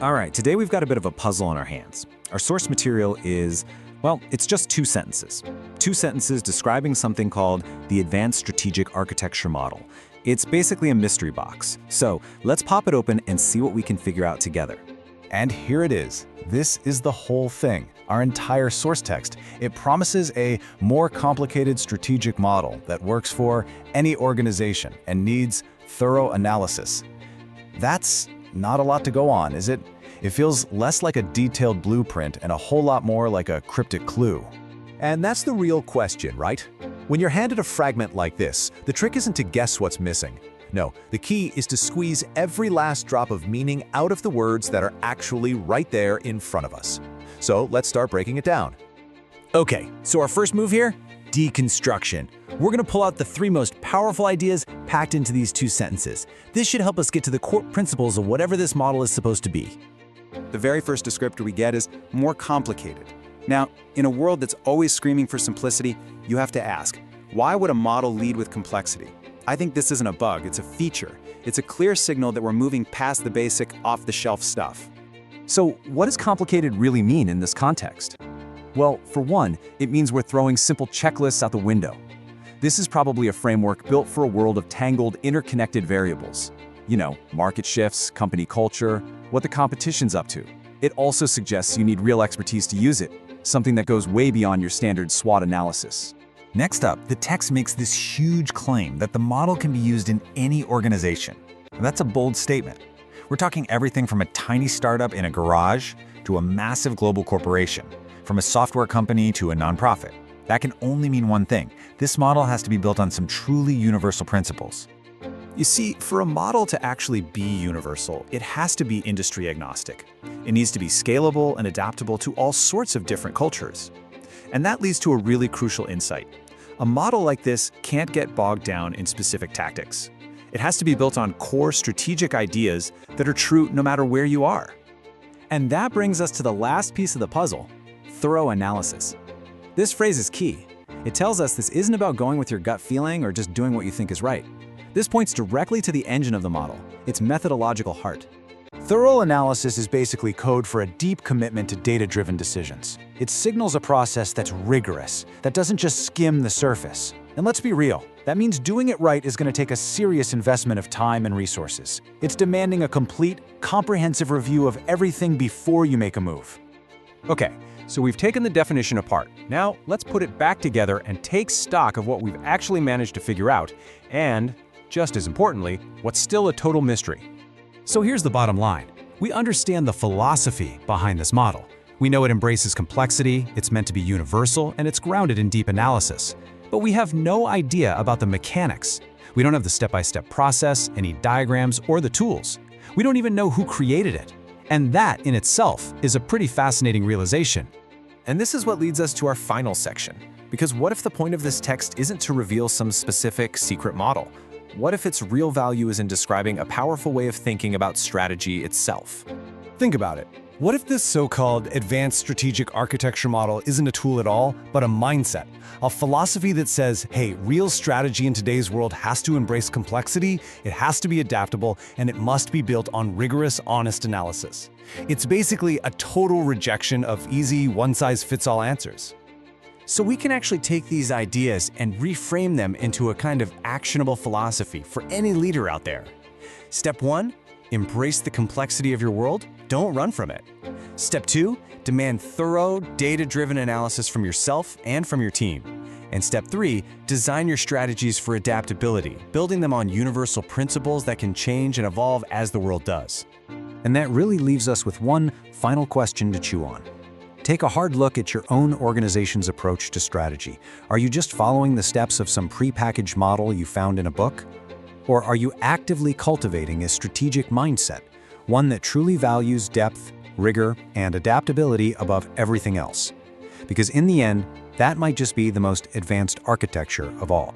All right, today we've got a bit of a puzzle on our hands. Our source material is, well, it's just two sentences. Two sentences describing something called the Advanced Strategic Architecture Model. It's basically a mystery box. So let's pop it open and see what we can figure out together. And here it is. This is the whole thing, our entire source text. It promises a more complicated strategic model that works for any organization and needs thorough analysis. That's not a lot to go on, is it? It feels less like a detailed blueprint and a whole lot more like a cryptic clue. And that's the real question, right? When you're handed a fragment like this, the trick isn't to guess what's missing. No, the key is to squeeze every last drop of meaning out of the words that are actually right there in front of us. So let's start breaking it down. Okay, so our first move here, deconstruction. We're gonna pull out the three most powerful ideas packed into these two sentences. This should help us get to the core principles of whatever this model is supposed to be. The very first descriptor we get is more complicated. Now, in a world that's always screaming for simplicity, you have to ask, why would a model lead with complexity? I think this isn't a bug, it's a feature. It's a clear signal that we're moving past the basic, off-the-shelf stuff. So what does complicated really mean in this context? Well, for one, it means we're throwing simple checklists out the window. This is probably a framework built for a world of tangled, interconnected variables. You know, market shifts, company culture, what the competition's up to. It also suggests you need real expertise to use it, something that goes way beyond your standard SWOT analysis. Next up, the text makes this huge claim that the model can be used in any organization. That's a bold statement. We're talking everything from a tiny startup in a garage to a massive global corporation, from a software company to a nonprofit. That can only mean one thing. This model has to be built on some truly universal principles. You see, for a model to actually be universal, it has to be industry agnostic. It needs to be scalable and adaptable to all sorts of different cultures. And that leads to a really crucial insight. A model like this can't get bogged down in specific tactics. It has to be built on core strategic ideas that are true no matter where you are. And that brings us to the last piece of the puzzle, thorough analysis. This phrase is key. It tells us this isn't about going with your gut feeling or just doing what you think is right. This points directly to the engine of the model, its methodological heart. Thorough analysis is basically code for a deep commitment to data-driven decisions. It signals a process that's rigorous, that doesn't just skim the surface. And let's be real, that means doing it right is going to take a serious investment of time and resources. It's demanding a complete, comprehensive review of everything before you make a move. Okay, so we've taken the definition apart. Now let's put it back together and take stock of what we've actually managed to figure out, and, just as importantly, what's still a total mystery. So here's the bottom line. We understand the philosophy behind this model. We know it embraces complexity, it's meant to be universal, and it's grounded in deep analysis. But we have no idea about the mechanics. We don't have the step-by-step process, any diagrams, or the tools. We don't even know who created it. And that, in itself, is a pretty fascinating realization. And this is what leads us to our final section. Because what if the point of this text isn't to reveal some specific secret model? What if its real value is in describing a powerful way of thinking about strategy itself? Think about it. What if this so-called advanced strategic architecture model isn't a tool at all, but a mindset? A philosophy that says, hey, real strategy in today's world has to embrace complexity, it has to be adaptable, and it must be built on rigorous, honest analysis. It's basically a total rejection of easy, one-size-fits-all answers. So we can actually take these ideas and reframe them into a kind of actionable philosophy for any leader out there. Step 1, embrace the complexity of your world, don't run from it. Step 2, demand thorough, data-driven analysis from yourself and from your team. And step 3, design your strategies for adaptability, building them on universal principles that can change and evolve as the world does. And that really leaves us with one final question to chew on. Take a hard look at your own organization's approach to strategy. Are you just following the steps of some prepackaged model you found in a book? Or are you actively cultivating a strategic mindset, one that truly values depth, rigor, and adaptability above everything else? Because in the end, that might just be the most advanced architecture of all.